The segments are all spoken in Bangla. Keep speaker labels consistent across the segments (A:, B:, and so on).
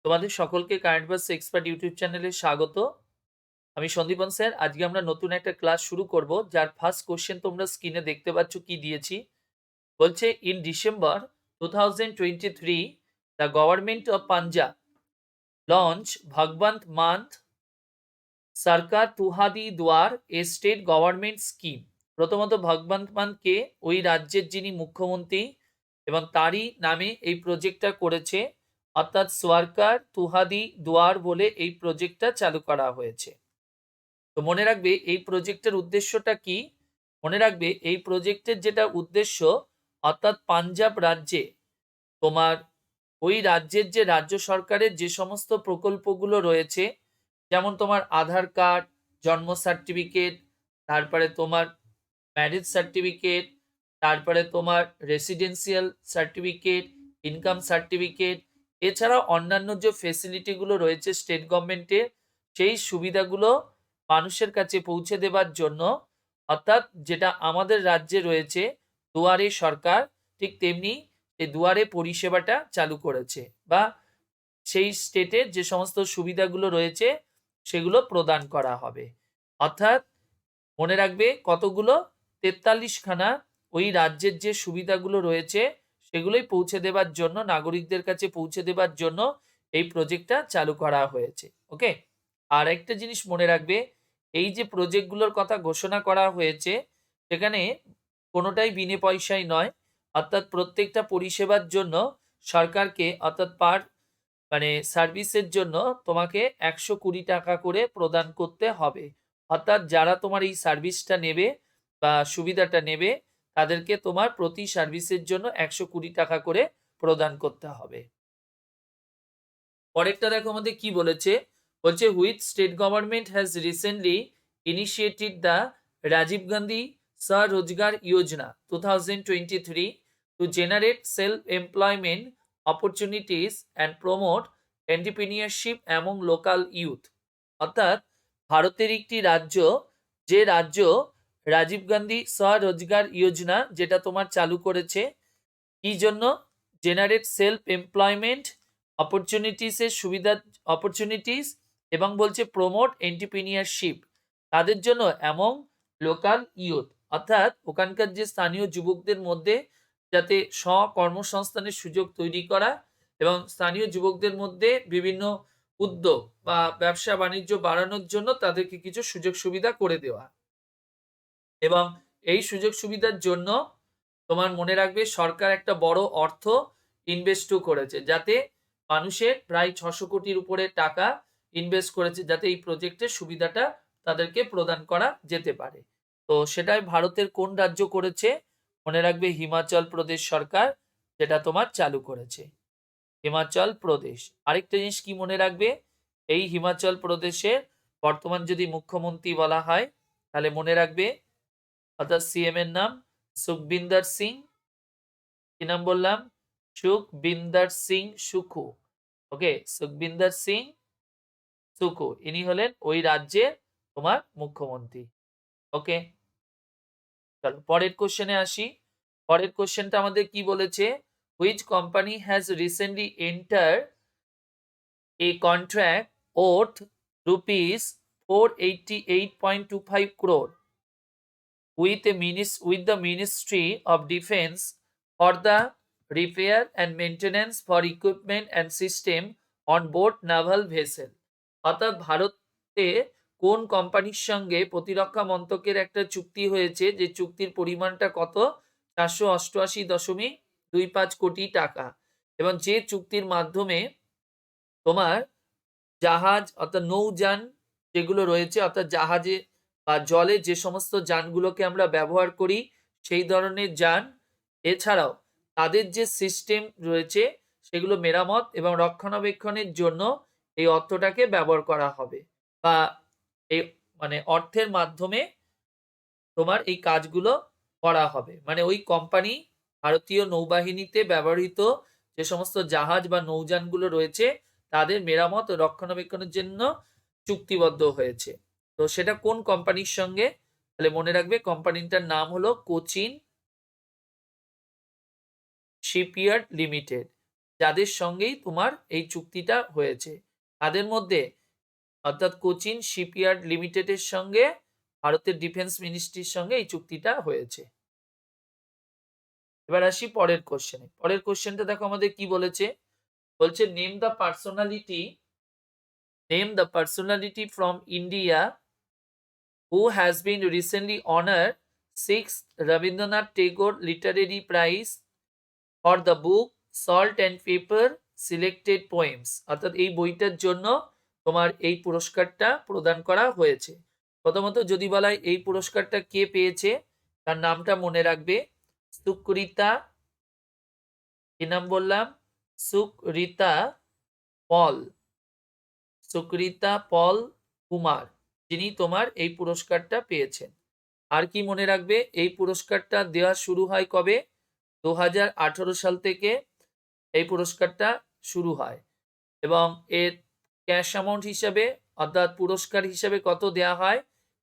A: তোমাদের সকলকে কারেন্ট ভার্স এক্সপার্ট ইউটিউব চ্যানেলে স্বাগত। আমি সন্দীপন স্যার। আজকে আমরা নতুন একটা ক্লাস শুরু করব, যার ফার্স্ট কোশ্চেন তোমরা স্ক্রিনে দেখতে পাচ্ছ কি দিয়েছি। বলছে in December 2023 the government of Punjab launch Bhagwant মান সরকার তুহাদি দুয়ার এ স্টেট গভর্নমেন্ট স্কিম। প্রথমত ভগবন্ত মান কে? ওই রাজ্যের যিনি মুখ্যমন্ত্রী, এবং তারই নামে এই প্রজেক্টটা করেছে, অর্থাৎ সরকার তুহাদি দুয়ার বলে এই প্রজেক্টটা চালু করা হয়েছে। তো মনে রাখবে এই প্রজেক্টের উদ্দেশ্যটা কি। মনে রাখবে এই প্রজেক্টের যেটা উদ্দেশ্য, অর্থাৎ পাঞ্জাব রাজ্যে তোমার ওই রাজ্যের যে রাজ্য সরকারের যে সমস্ত প্রকল্পগুলো রয়েছে, যেমন তোমার আধার কার্ড, জন্ম সার্টিফিকেট, তারপরে তোমার ম্যারেজ সার্টিফিকেট, তারপরে তোমার রেসিডেন্সিয়াল সার্টিফিকেট, ইনকাম সার্টিফিকেট, এছাড়া অন্যান্য যে ফেসিলিটিগুলো রয়েছে স্টেট গভর্নমেন্টের, সেই সুবিধাগুলো মানুষের কাছে পৌঁছে দেবার জন্য, অর্থাৎ যেটা আমাদের রাজ্যে রয়েছে দুয়ারে সরকার, ঠিক তেমনি এই দুয়ারে পরিষেবাটা চালু করেছে, বা সেই স্টেটের যে সমস্ত সুবিধাগুলো রয়েছে সেগুলো প্রদান করা হবে। অর্থাৎ মনে রাখবে কতগুলো? 43খানা ওই রাজ্যের যে সুবিধাগুলো রয়েছে সেগুলোই পৌঁছে দেবার জন্য, নাগরিকদের কাছে পৌঁছে দেবার জন্য এই প্রজেক্টটা চালু করা হয়েছে। ওকে। আর একটা জিনিস মনে রাখবে, এই যে প্রজেক্টগুলোর কথা ঘোষণা করা হয়েছে সেখানে কোনোটাই বিনে পয়সায় নয়, অর্থাৎ প্রত্যেকটা পরিষেবার জন্য সরকারকে, অর্থাৎ সার্ভিসের জন্য তোমাকে 120 টাকা করে প্রদান করতে হবে। অর্থাৎ যারা তোমার এই সার্ভিসটা নেবে বা সুবিধাটা নেবে, তাদেরকে তোমার প্রতি সার্ভিসের জন্য 120 টাকা করে প্রদান করতে হবে। পরেরটা দেখো আমাদের কি বলেছে। বলছে which state government has recently initiated the Rajiv Gandhi Swarojgar Yojana 2023 to generate self-employment opportunities and promote entrepreneurship among local youth। অর্থাৎ ভারতের একটি রাজ্য, যে রাজ্য রাজীব গান্ধী স্বরোজগার যোজনা যেটা তোমার চালু করেছে, কি জন্য? জেনারেট সেলফ এমপ্লয়মেন্ট অপরচুনিটিসের সুবিধা, অপরচুনিটিস, এবং বলছে প্রমোট এন্টারপ্রেনিয়ারশিপ তাদের জন্য, এমং লোকাল ইউথ, অর্থাৎ ওখানকার যে স্থানীয় যুবকদের মধ্যে যাতে স্বকর্মসংস্থানের সুযোগ তৈরি করা, এবং স্থানীয় যুবকদের মধ্যে বিভিন্ন উদ্যোগ বা ব্যবসা বাণিজ্য বাড়ানোর জন্য তাদেরকে কিছু সুযোগ সুবিধা করে দেওয়া। এবং এই সুযোগ সুবিধার জন্য তোমার মনে রাখবে সরকার একটা বড় অর্থ ইনভেস্টও করেছে, যাতে মানুষের প্রায় 600 কোটির উপরে টাকা ইনভেস্ট করেছে, যাতে এই প্রজেক্টের সুবিধাটা তাদেরকে প্রদান করা যেতে পারে। তো সেটাই ভারতের কোন রাজ্য করেছে? মনে রাখবে হিমাচল প্রদেশ সরকার যেটা তোমার চালু করেছে, হিমাচল প্রদেশ। আরেকটা জিনিস কি মনে রাখবে, এই হিমাচল প্রদেশের বর্তমান যদি মুখ্যমন্ত্রী বলা হয় তাহলে মনে রাখবে, অর্থাৎ সিএম এর নাম সুখবিন্দর সিং। কি নাম বললাম? সুখবিন্দর সিং সুখু। ওকে, সুখবিন্দর সিং সুখু ইনি হলেন ওই রাজ্যের তোমার মুখ্যমন্ত্রী। ওকে, চলো পরের কোশ্চেনে আসি। পরের কোশ্চেনটা আমাদের কি বলেছে, which company has recently enter a contract worth rupees 488.25 crore with the Ministry of Defence for the repair and maintenance for equipment and system on board naval vessel। অর্থাৎ ভারতে কোন কোম্পানির সঙ্গে প্রতিরক্ষা মন্ত্রকের একটা চুক্তি হয়েছে, যে চুক্তির পরিমাণটা কত? 488.25 কোটি টাকা। এবং যে চুক্তির মাধ্যমে তোমার জাহাজ, অর্থাৎ নৌযান যেগুলো রয়েছে, অর্থাৎ জাহাজে বা জলে যে সমস্ত যানগুলোকে আমরা ব্যবহার করি সেই ধরনের যান, এছাড়াও তাদের যে সিস্টেম রয়েছে সেগুলো মেরামত এবং রক্ষণাবেক্ষণের জন্য এই অর্থটাকে ব্যবহার করা হবে, বা এই অর্থের মাধ্যমে তোমার এই কাজগুলো করা হবে। ওই কোম্পানি ভারতীয় নৌবাহিনীতে ব্যবহৃত যে সমস্ত জাহাজ বা নৌযানগুলো রয়েছে তাদের মেরামত ও রক্ষণাবেক্ষণের জন্য চুক্তিবদ্ধ হয়েছে। তো সেটা কোন কোম্পানির সঙ্গে? তাহলে মনে রাখবে কোম্পানিটার নাম হলো কোচিন শিপইয়ার্ড লিমিটেড। যাদের সঙ্গেই তোমার এই চুক্তিটা হয়েছে। তাদের মধ্যে অর্থাৎ কোচিন শিপইয়ার্ড লিমিটেডের সঙ্গে ভারতের ডিফেন্স মিনিস্ট্রির সঙ্গে এই চুক্তিটা হয়েছে। এবার আসি পরের কোশ্চেনে। পরের কোশ্চেনটা দেখো আমাদের কি বলেছে, বলছে name the personality from India who has been recently honored 6th Rabindranath Tagore Literary Prize for the book Salt and Pepper Selected Poems। অর্থাৎ এই বইটার জন্য তোমার এই পুরস্কারটা প্রদান করা হয়েছে। প্রথমত যদি বলা হয় এই পুরস্কারটা কে পেয়েছে, তার নামটা মনে রাখবে, সুকৃতা, কি নাম বললাম, সুকৃতা পল, সুকৃতা পল কুমার, যিনি তোমার এই পুরস্কারটা পেয়েছেন। আর কি মনে রাখবে, এই পুরস্কারটা দেওয়া শুরু হয় কবে, 2018 সাল থেকে এই পুরস্কারটা শুরু হয় এবং এর ক্যাশ অ্যামাউন্ট হিসাবে অর্থাৎ পুরস্কার হিসাবে কত দেয়া হয়,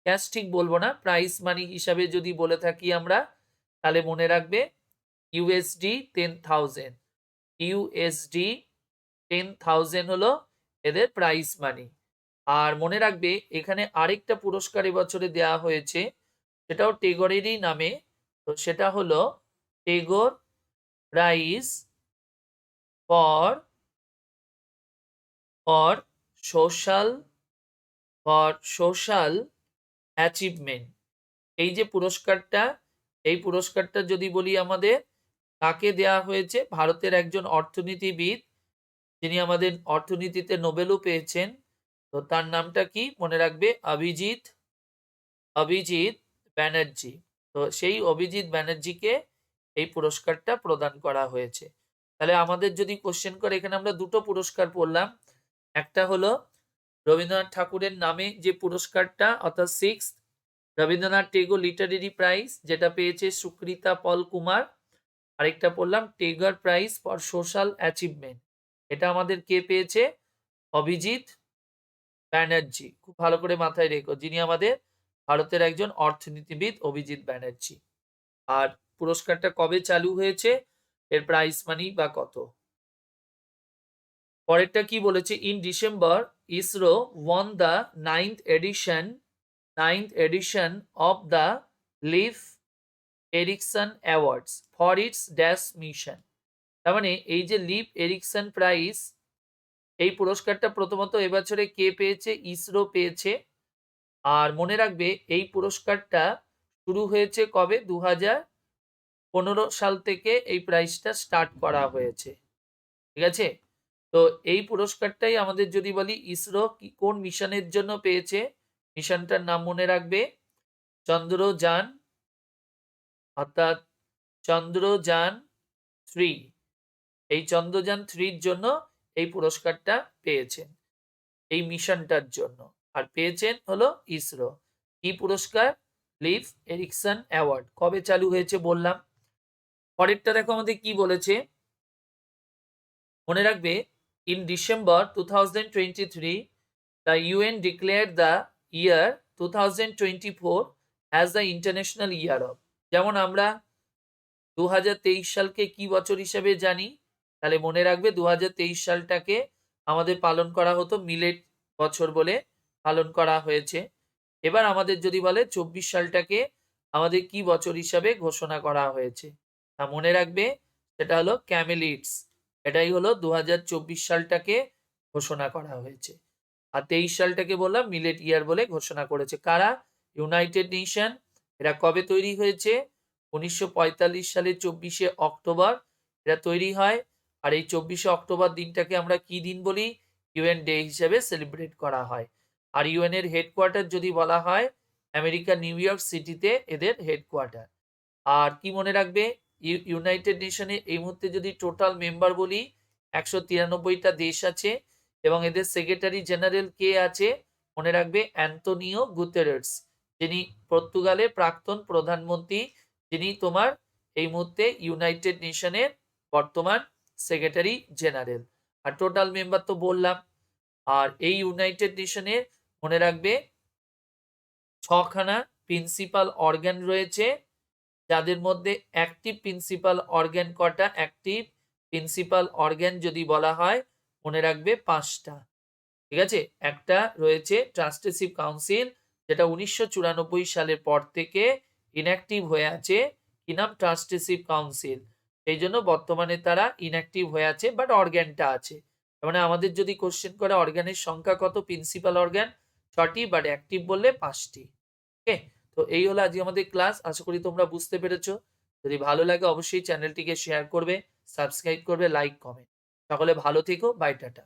A: ক্যাশ ঠিক বলবো না, প্রাইজ মানি হিসাবে যদি বলে থাকি আমরা, তাহলে মনে রাখবে ইউএসডি 10,000, ইউএসডি 10,000 হলো এদের প্রাইজ মানি। আর মনে রাখবে এখানে আরেকটা পুরস্কার এবছরে দেওয়া হয়েছে, সেটাও টেগরেরই নামে, তো সেটা হলো Tagore prize for social achievement. এই যে পুরস্কারটা, এই পুরস্কারটা যদি বলি আমাদের কাকে দেয়া হয়েছে, ভারতের একজন অর্থনীতিবিদ, যিনি আমাদের অর্থনীতিতে নোবেলও পেয়েছেন, তো তার নামটা কি মনে রাখবে, অভিজিৎ ব্যানার্জি। তো সেই অভিজিৎ ব্যানার্জিকে এই পুরস্কারটা প্রদান করা হয়েছে। তাহলে আমাদের যদি কোশ্চেন করে, এখানে আমরা দুটো পুরস্কার পড়লাম, একটা হলো রবীন্দ্রনাথ ঠাকুরের নামে যে পুরস্কারটা অর্থাৎ 6th Rabindranath Tagore literary prize, যেটা পেয়েছে সুকৃতা পল কুমার, আরেকটা পড়লাম Tagore prize for social achievement, এটা আমাদের কে পেয়েছে, অভিজিৎ ব্যানার্জি। খুব ভালো করে মাথায় রেখো, যিনি আমাদের ভারতের একজন অর্থনীতিবিদ অভিজিৎ ব্যানার্জি। আর পুরস্কারটা কবে চালু হয়েছে, এর প্রাইস মানি বা কত। পরেরটা কি বলেছে, in December ISRO won the 9th edition of the Leif Erikson awards for its dash mission. তার মানে এই যে লিভ এরিকসন প্রাইজ, এই পুরস্কারটা প্রথমত এবছরে কে পেয়েছে, ইসরো পেয়েছে। আর মনে রাখবে এই পুরস্কারটা শুরু হয়েছে কবে, 2015 সাল থেকে এই প্রাইজটা স্টার্ট করা হয়েছে, ঠিক আছে। তো এই পুরস্কারটাই আমাদের যদি বলি ইসরো কোন মিশনের জন্য পেয়েছে, মিশনটার নাম মনে রাখবে চন্দ্রযান, অর্থাৎ চন্দ্রযান 3। এই চন্দ্রযান 3-র জন্য এই পুরস্কারটা পেয়েছেন, এই মিশনটার জন্য। আর পেয়েছেন হলো ইসরো। কি পুরস্কার, লিভ এরিকসন অ্যাওয়ার্ড। কবে চালু হয়েছে বললাম। পরেরটা দেখো আমাদের কি বলেছে, মনে রাখবে in December 2023 the UN declared the year 2024 as the international year of. যেমন আমরা 2023 সালকে কি বছর হিসেবে জানি, তাহলে মনে রাখবে 2023 সালটাকে আমাদের পালন করা হতো মিলেট বছর বলে পালন করা হয়েছে। এবার আমাদের যদি বলে 24 সালটাকে আমাদের কি বছর হিসাবে ঘোষণা করা হয়েছে, তা মনে রাখবে সেটা হলো ক্যামেলিডস। এটাই হলো 2024 সালটাকে ঘোষণা করা হয়েছে। আর 23 সালটাকে বললাম মিলেট ইয়ার বলে ঘোষণা করেছে কারা, ইউনাইটেড নেশন। এরা কবে তৈরি হয়েছে, 1945 সালের 24শে অক্টোবর এরা তৈরি হয়। আর এই 24শে অক্টোবর দিনটাকে আমরা কি দিন বলি, ইউএন ডে হিসেবে সেলিব্রেট করা হয়। আর ইউএন এর হেডকোয়ার্টার যদি বলা হয় আমেরিকা নিউ ইয়র্ক সিটিতে এদের হেডকোয়ার্টার। আর কি মনে রাখবে, ইউনাইটেড নেশনে এই মুহূর্তে যদি টোটাল মেম্বার বলি 193টা দেশ আছে এবং এদের সেক্রেটারি জেনারেল কে আছে, মনে রাখবে অ্যান্তোনিও গুতেরেস, যিনি পর্তুগালের প্রাক্তন প্রধানমন্ত্রী, যিনি তোমার এই মুহূর্তে ইউনাইটেড নেশনের বর্তমান সেক্রেটারি জেনারেল। আর টোটাল মেম্বার তো বললাম। আর এই ইউনাইটেড নেশনের মনে রাখবে 6খানা প্রিন্সিপাল অর্গান রয়েছে, যাদের মধ্যে অ্যাক্টিভ প্রিন্সিপাল অর্গান কটা, অ্যাক্টিভ প্রিন্সিপাল অর্গ্যান যদি বলা হয় মনে রাখবে 5টা। ঠিক আছে? একটা রয়েছে ট্রান্সলেটিভ কাউন্সিল, যেটা 1994 সালের পর থেকে ইনঅ্যাক্টিভ হয়ে আছে। কি নাম? ট্রান্সলেটিভ কাউন্সিল। সেই জন্য বর্তমানে তারা ইনঅ্যাক্টিভ হয়ে আছে, বাট অর্গ্যানটা আছে। তার মানে আমাদের যদি কোশ্চেন করে অর্গ্যানের সংখ্যা কত, প্রিন্সিপাল অর্গ্যান 6টি, বাট অ্যাক্টিভ বললে 5টি। ওকে, তো এই হলো আজকে আমাদের ক্লাস। আশা করি তোমরা বুঝতে পেরেছো। যদি ভালো লাগে অবশ্যই চ্যানেলটিকে শেয়ার করবে, সাবস্ক্রাইব করবে, লাইক কমেন্ট। সকলে ভালো থেকো, বাই, টাটা।